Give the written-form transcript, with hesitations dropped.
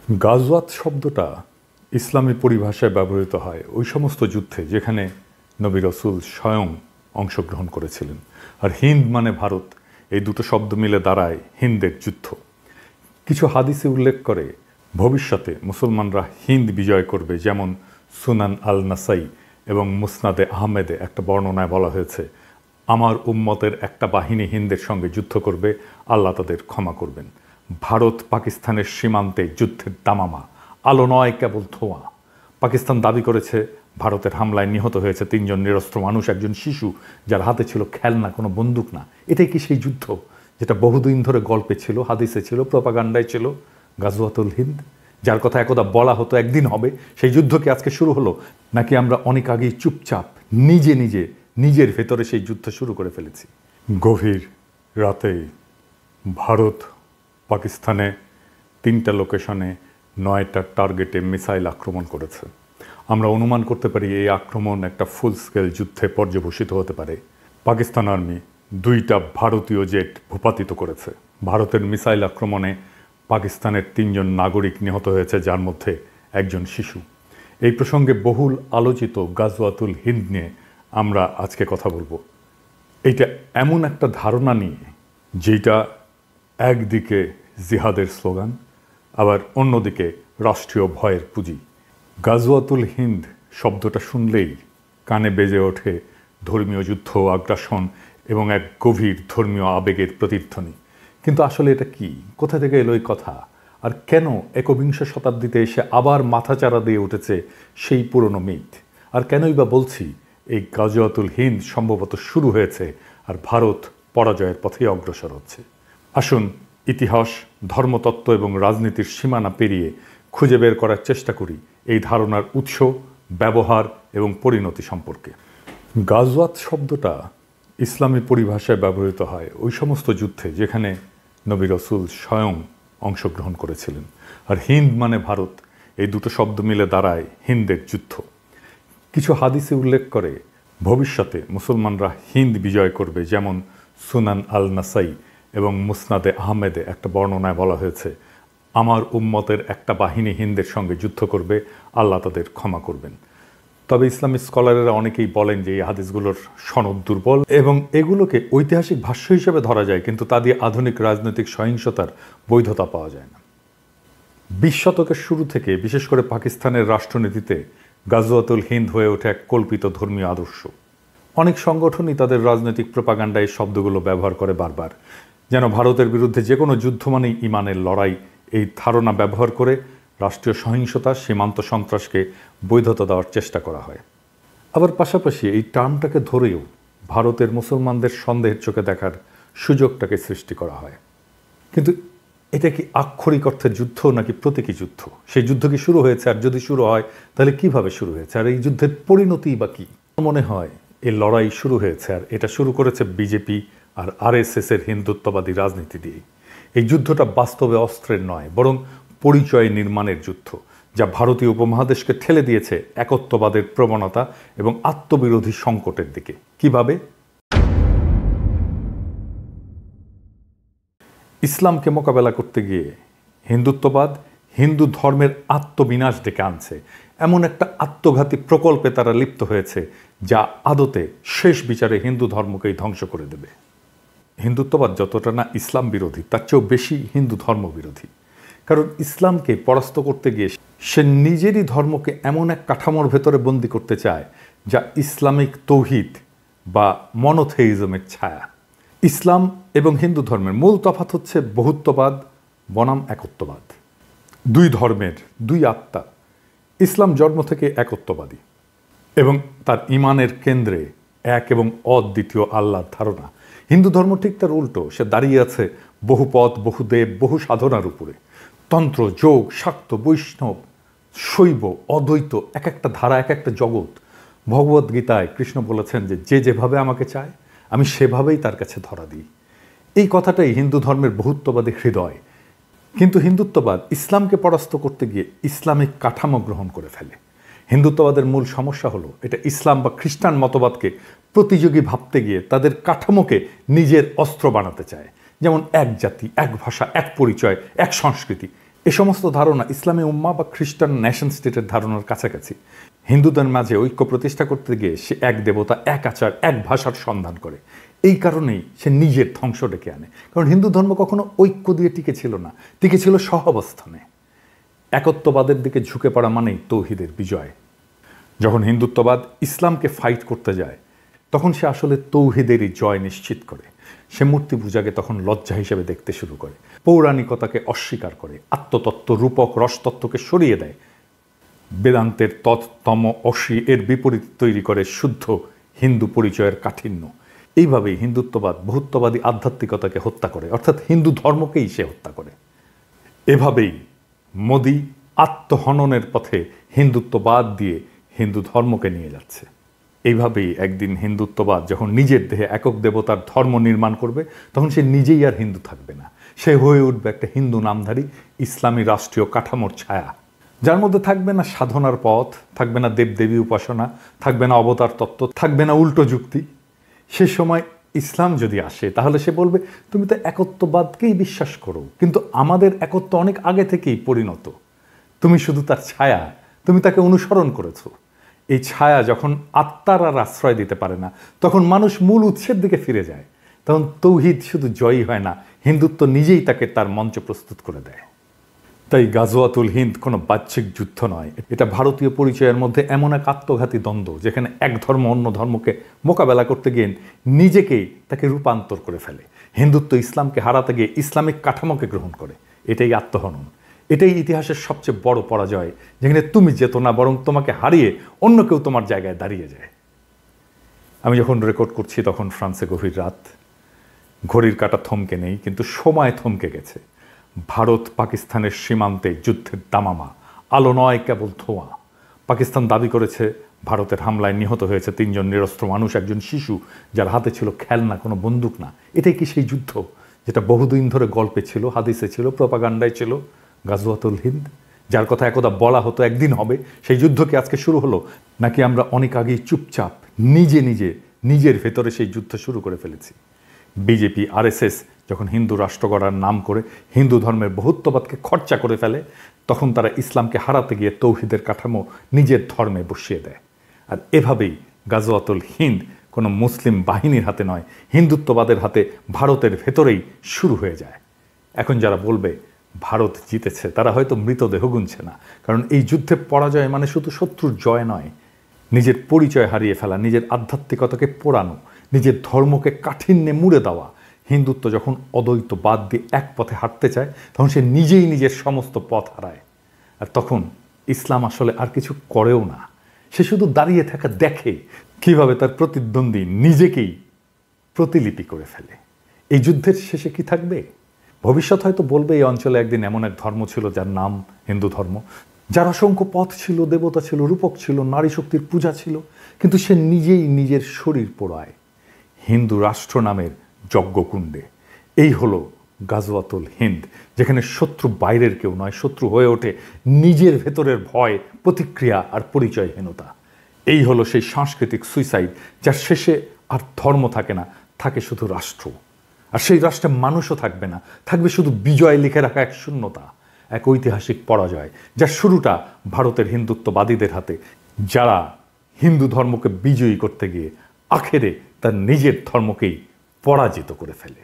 গাজওয়াত শব্দটা ইসলামী পরিভাষায় ব্যবহৃত হয় ওই সমস্ত যুদ্ধে যেখানে নবী রাসূল স্বয়ং অংশগ্রহণ করেছিলেন। আর হিন্দ মানে ভারত, এই দুটো শব্দ মিলে দাঁড়ায় হিন্দের যুদ্ধ। কিছু হাদিসে উল্লেখ করে ভবিষ্যতে মুসলমানরা হিন্দ বিজয় করবে, যেমন সুনান আল নাসাই এবং মুসনাদে আহমেদে একটা বর্ণনায় বলা হয়েছে, আমার উম্মতের একটা বাহিনী হিন্দের সঙ্গে যুদ্ধ করবে, আল্লাহ তাদের ক্ষমা করবেন। ভারত পাকিস্তানের সীমান্তে যুদ্ধের দামামা, আলো নয় কেবল ধোঁয়া। পাকিস্তান দাবি করেছে ভারতের হামলায় নিহত হয়েছে ৩ জন নিরস্ত্র মানুষ, একজন শিশু যার হাতে ছিল খেলনা, কোনো বন্দুক না। এটাই কি সেই যুদ্ধ যেটা বহুদিন ধরে গল্পে ছিল, হাদিসে ছিল, প্রপাগান্ডায় ছিল? গাজওয়াতুল হিন্দ, যার কথা একদা বলা হতো একদিন হবে, সেই যুদ্ধ কি আজকে শুরু হলো? নাকি আমরা অনেক আগেই চুপচাপ নিজের ভেতরে সেই যুদ্ধ শুরু করে ফেলেছি? গভীর রাতে ভারত পাকিস্তানে 3টা লোকেশনে 9টা টার্গেটে মিসাইল আক্রমণ করেছে। আমরা অনুমান করতে পারি এই আক্রমণ একটা ফুল স্কেল যুদ্ধে পর্যবসিত হতে পারে। পাকিস্তান আর্মি 2টা ভারতীয় জেট ভূপাতিত করেছে। ভারতের মিসাইল আক্রমণে পাকিস্তানের 3 জন নাগরিক নিহত হয়েছে, যার মধ্যে একজন শিশু। এই প্রসঙ্গে বহুল আলোচিত গাজওয়াতুল হিন্দ নিয়ে আমরা আজকে কথা বলবো। এইটা এমন একটা ধারণা নিয়ে যেটা একদিকে জিহাদের স্লোগান, আবার অন্যদিকে রাষ্ট্রীয় ভয়ের পুঁজি। গাজওয়াতুল হিন্দ শব্দটা শুনলেই কানে বেজে ওঠে ধর্মীয় যুদ্ধ, আগ্রাসন এবং এক গভীর ধর্মীয় আবেগের প্রতিধ্বনি। কিন্তু আসলে এটা কি? কোথা থেকে এলো এই কথা? আর কেন একবিংশ শতাব্দীতে এসে আবার মাথাচাড়া দিয়ে উঠেছে সেই পুরনো মিথ? আর কেনই বা বলছি এই গাজওয়াতুল হিন্দ সম্ভবত শুরু হয়েছে আর ভারত পরাজয়ের পথে অগ্রসর হচ্ছে? আসুন ইতিহাস, ধর্মতত্ত্ব এবং রাজনীতির সীমানা পেরিয়ে খুঁজে বের করার চেষ্টা করি এই ধারণার উৎস, ব্যবহার এবং পরিণতি সম্পর্কে। গাজওয়াত শব্দটা ইসলামী পরিভাষায় ব্যবহৃত হয় ওই সমস্ত যুদ্ধে যেখানে নবী রাসূল স্বয়ং অংশগ্রহণ করেছিলেন। আর হিন্দ মানে ভারত, এই দুটো শব্দ মিলে দাঁড়ায় হিন্দের যুদ্ধ। কিছু হাদিসে উল্লেখ করে ভবিষ্যতে মুসলমানরা হিন্দ বিজয় করবে, যেমন সুনান আল নাসাই এবং মুসনাদে আহমেদে একটা বর্ণনায় বলা হয়েছে, আমার উম্মতের একটা বাহিনী হিন্দের সঙ্গে যুদ্ধ করবে, আল্লাহ তাদের ক্ষমা করবেন। তবে ইসলামিক স্কলারেরা অনেকেই বলেন যে এই হাদিসগুলোর সনদ দুর্বল এবং এগুলোকে ঐতিহাসিক ভাষ্য হিসেবে ধরা যায়, কিন্তু তা দিয়ে আধুনিক রাজনৈতিক সহিংসতার বৈধতা পাওয়া যায় না। 20 শতকের শুরু থেকে বিশেষ করে পাকিস্তানের রাষ্ট্রনীতিতে গাজওয়াতুল হিন্দ হয়ে ওঠে এক কল্পিত ধর্মীয় আদর্শ। অনেক সংগঠনই তাদের রাজনৈতিক প্রপাগান্ডায় এই শব্দগুলো ব্যবহার করে বারবার, যেন ভারতের বিরুদ্ধে যে কোনো যুদ্ধ মানেই ইমানের লড়াই। এই ধারণা ব্যবহার করে রাষ্ট্রীয় সহিংসতা, সীমান্ত সন্ত্রাসকে বৈধতা দেওয়ার চেষ্টা করা হয়। আবার পাশাপাশি এই টার্মটাকে ধরেও ভারতের মুসলমানদের সন্দেহের চোখে দেখার সুযোগটাকে সৃষ্টি করা হয়। কিন্তু এটা কি আক্ষরিক অর্থে যুদ্ধ নাকি প্রতীকী যুদ্ধ? সেই যুদ্ধ কি শুরু হয়েছে? আর যদি শুরু হয় তাহলে কিভাবে শুরু হয়েছে? আর এই যুদ্ধের পরিণতি বা কী? মনে হয় এই লড়াই শুরু হয়েছে, আর এটা শুরু করেছে বিজেপি আর আরএসএসের হিন্দুত্ববাদী রাজনীতি দিয়ে। এই যুদ্ধটা বাস্তবে অস্ত্রের নয়, বরং পরিচয় নির্মাণের যুদ্ধ, যা ভারতীয় উপমহাদেশকে ঠেলে দিয়েছে একত্ববাদের প্রবণতা এবং আত্মবিরোধী সংকটের দিকে। কিভাবে? ইসলামকে মোকাবেলা করতে গিয়ে হিন্দুত্ববাদ হিন্দু ধর্মের আত্মবিনাশ ডেকে আনছে, এমন একটা আত্মঘাতী প্রকল্পে তারা লিপ্ত হয়েছে যা আদতে শেষ বিচারে হিন্দু ধর্মকেই ধ্বংস করে দেবে। হিন্দুত্ববাদ যতটা না ইসলাম বিরোধী, তার চেয়েও বেশি হিন্দু ধর্ম বিরোধী। কারণ ইসলামকে পরাস্ত করতে গিয়ে সে নিজেরই ধর্মকে এমন এক কাঠামোর ভেতরে বন্দি করতে চায় যা ইসলামিক তৌহিদ বা মনোথেইজমের ছায়া। ইসলাম এবং হিন্দু ধর্মের মূল তফাৎ হচ্ছে বহুত্ববাদ বনাম একত্ববাদ। 2 ধর্মের 2 আত্মা। ইসলাম জন্ম থেকে একত্ববাদী এবং তার ইমানের কেন্দ্রে এক এবং অদ্বিতীয় আল্লাহর ধারণা। হিন্দু ধর্ম ঠিক তার উল্টো, সে দাঁড়িয়ে আছে বহু পথ, বহু দেব, বহু সাধনার উপরে। তন্ত্র, যোগ, শাক্ত, বৈষ্ণব, শৈব, অদ্বৈত, এক একটা ধারা, এক একটা জগৎ। ভগবদ্গীতায় কৃষ্ণ বলেছেন যে যে যেভাবে আমাকে চায় আমি সেভাবেই তার কাছে ধরা দিই। এই কথাটাই হিন্দু ধর্মের বহুত্ববাদী হৃদয়। কিন্তু হিন্দুত্ববাদ ইসলামকে পরাস্ত করতে গিয়ে ইসলামিক কাঠামো গ্রহণ করে ফেলে। হিন্দুত্ববাদের মূল সমস্যা হলো এটা ইসলাম বা খ্রিস্টান মতবাদকে প্রতিযোগী ভাবতে গিয়ে তাদের কাঠামোকে নিজের অস্ত্র বানাতে চায়। যেমন এক জাতি, এক ভাষা, এক পরিচয়, এক সংস্কৃতি, এ সমস্ত ধারণা ইসলামী উম্মাহ বা খ্রিস্টান নেশন স্টেটের ধারণার কাছাকাছি। হিন্দুদের মাঝে ঐক্য প্রতিষ্ঠা করতে গিয়ে সে এক দেবতা, এক আচার, এক ভাষার সন্ধান করে। এই কারণেই সে নিজের ধ্বংস ডেকে আনে। কারণ হিন্দু ধর্ম কখনো ঐক্য দিয়ে টিকে ছিল না, টিকে ছিল সহাবস্থানে। একত্ববাদের দিকে ঝুঁকে পড়া মানেই তৌহিদের বিজয়। যখন হিন্দুত্ববাদ ইসলামকে ফাইট করতে যায়, তখন সে আসলে তৌহিদেরই জয় নিশ্চিত করে। সে মূর্তি পূজাকে তখন লজ্জা হিসেবে দেখতে শুরু করে, পৌরাণিকতাকে অস্বীকার করে, আত্মতত্ত্ব, রূপক, রসতত্ত্বকে সরিয়ে দেয়, বেদান্তের তৎতম অসি এর বিপরীত তৈরি করে শুদ্ধ হিন্দু পরিচয়ের কাঠিন্য। এইভাবেই হিন্দুত্ববাদ বহুত্ববাদী আধ্যাত্মিকতাকে হত্যা করে, অর্থাৎ হিন্দু ধর্মকেই সে হত্যা করে। এভাবেই মোদি আত্মহননের পথে হিন্দুত্ববাদ দিয়ে হিন্দু ধর্মকে নিয়ে যাচ্ছে। এইভাবেই একদিন হিন্দুত্ববাদ যখন নিজের দেহে একক দেবতার ধর্ম নির্মাণ করবে, তখন সে নিজেই আর হিন্দু থাকবে না। সে হয়ে উঠবে একটা হিন্দু নামধারী ইসলামী রাষ্ট্রীয় কাঠামোর ছায়া, যার মধ্যে থাকবে না সাধনার পথ, থাকবে না দেবদেবী উপাসনা, থাকবে না অবতার তত্ত্ব, থাকবে না উল্টো যুক্তি। সে সময় ইসলাম যদি আসে, তাহলে সে বলবে, তুমি তো একত্ববাদকেই বিশ্বাস করো, কিন্তু আমাদের একত্ব অনেক আগে থেকেই পরিণত। তুমি শুধু তার ছায়া, তুমি তাকে অনুসরণ করেছো। এই ছায়া যখন আত্মার আর আশ্রয় দিতে পারে না, তখন মানুষ মূল উৎসের দিকে ফিরে যায়। তখন তৌহিদ শুধু জয়ী হয় না, হিন্দুত্ব নিজেই তাকে তার মঞ্চ প্রস্তুত করে দেয়। তাই গাজওয়াতুল হিন্দ কোনো বাহ্যিক যুদ্ধ নয়, এটা ভারতীয় পরিচয়ের মধ্যে এমন এক আত্মঘাতী দ্বন্দ্ব, যেখানে এক ধর্ম অন্য ধর্মকে মোকাবেলা করতে গিয়ে নিজেকেই তাকে রূপান্তর করে ফেলে। হিন্দুত্ব ইসলামকে হারাতে গিয়ে ইসলামিক কাঠামোকে গ্রহণ করে। এটাই আত্মহনন, এটাই ইতিহাসের সবচেয়ে বড় পরাজয়, যেখানে তুমি যেত না, বরং তোমাকে হারিয়ে অন্য কেউ তোমার জায়গায় দাঁড়িয়ে যায়। আমি যখন রেকর্ড করছি তখন ফ্রান্সে গভীর রাত। ঘড়ির কাঁটা থমকে নেই, কিন্তু সময় থমকে গেছে। ভারত পাকিস্তানের সীমান্তে যুদ্ধের দামামা, আলো নয় কেবল ধোঁয়া। পাকিস্তান দাবি করেছে ভারতের হামলায় নিহত হয়েছে 3 জন নিরস্ত্র মানুষ, একজন শিশু যার হাতে ছিল খেলনা, কোনো বন্দুক না। এটাই কি সেই যুদ্ধ যেটা বহুদিন ধরে গল্পে ছিল, হাদিসে ছিল, প্রপাগান্ডায় ছিল? গাজওয়াতুল হিন্দ, যার কথা একদা বলা হতো একদিন হবে, সেই যুদ্ধ কি আজকে শুরু হলো? নাকি আমরা অনেক আগেই চুপচাপ নিজের ভেতরে সেই যুদ্ধ শুরু করে ফেলেছি? বিজেপি, আরএসএস যখন হিন্দু রাষ্ট্র গড়ার নাম করে হিন্দু ধর্মের বহুত্ববাদকে খরচা করে ফেলে, তখন তারা ইসলামকে হারাতে গিয়ে তৌহিদের কাঠামো নিজের ধর্মে বসিয়ে দেয়। আর এভাবেই গাজওয়াতুল হিন্দ কোনো মুসলিম বাহিনীর হাতে নয়, হিন্দুত্ববাদের হাতে ভারতের ভেতরেই শুরু হয়ে যায়। এখন যারা বলবে ভারত জিতেছে, তারা হয়তো মৃতদেহ গুনছে না। কারণ এই যুদ্ধে পরাজয় মানে শুধু শত্রুর জয় নয়, নিজের পরিচয় হারিয়ে ফেলা, নিজের আধ্যাত্মিকতাকে পোড়ানো, নিজের ধর্মকে কাঠিন্যে মুড়ে দেওয়া। হিন্দুত্ব যখন অদ্বৈতবাদ দিয়ে এক পথে হাঁটতে চায়, তখন সে নিজেই নিজের সমস্ত পথ হারায়। আর তখন ইসলাম আসলে আর কিছু করেও না, সে শুধু দাঁড়িয়ে থাকা দেখে কিভাবে তার প্রতিদ্বন্দ্বী নিজেকেই প্রতিলিপি করে ফেলে। এই যুদ্ধের শেষে কি থাকবে? ভবিষ্যৎ হয়তো বলবে এই অঞ্চলে একদিন এমন এক ধর্ম ছিল যার নাম হিন্দু ধর্ম, যার অসংখ্য পথ ছিল, দেবতা ছিল, রূপক ছিল, নারী শক্তির পূজা ছিল, কিন্তু সে নিজেই নিজের শরীর পোড়ায় হিন্দু রাষ্ট্র নামের যজ্ঞকুণ্ডে। এই হলো গাজওয়াতুল হিন্দ, যেখানে শত্রু বাইরের কেউ নয়, শত্রু হয়ে ওঠে নিজের ভেতরের ভয়, প্রতিক্রিয়া আর পরিচয়হীনতা। এই হলো সেই সাংস্কৃতিক সুইসাইড, যার শেষে আর ধর্ম থাকে না, থাকে শুধু রাষ্ট্র। আর সেই রাষ্ট্রে মানুষও থাকবে না, থাকবে শুধু বিজয় লিখে রাখা এক শূন্যতা, এক ঐতিহাসিক পরাজয়, যার শুরুটা ভারতের হিন্দুত্ববাদীদের হাতে, যারা হিন্দু ধর্মকে বিজয়ী করতে গিয়ে আখেরে তার নিজের ধর্মকেই পরাজিত করে ফেলে।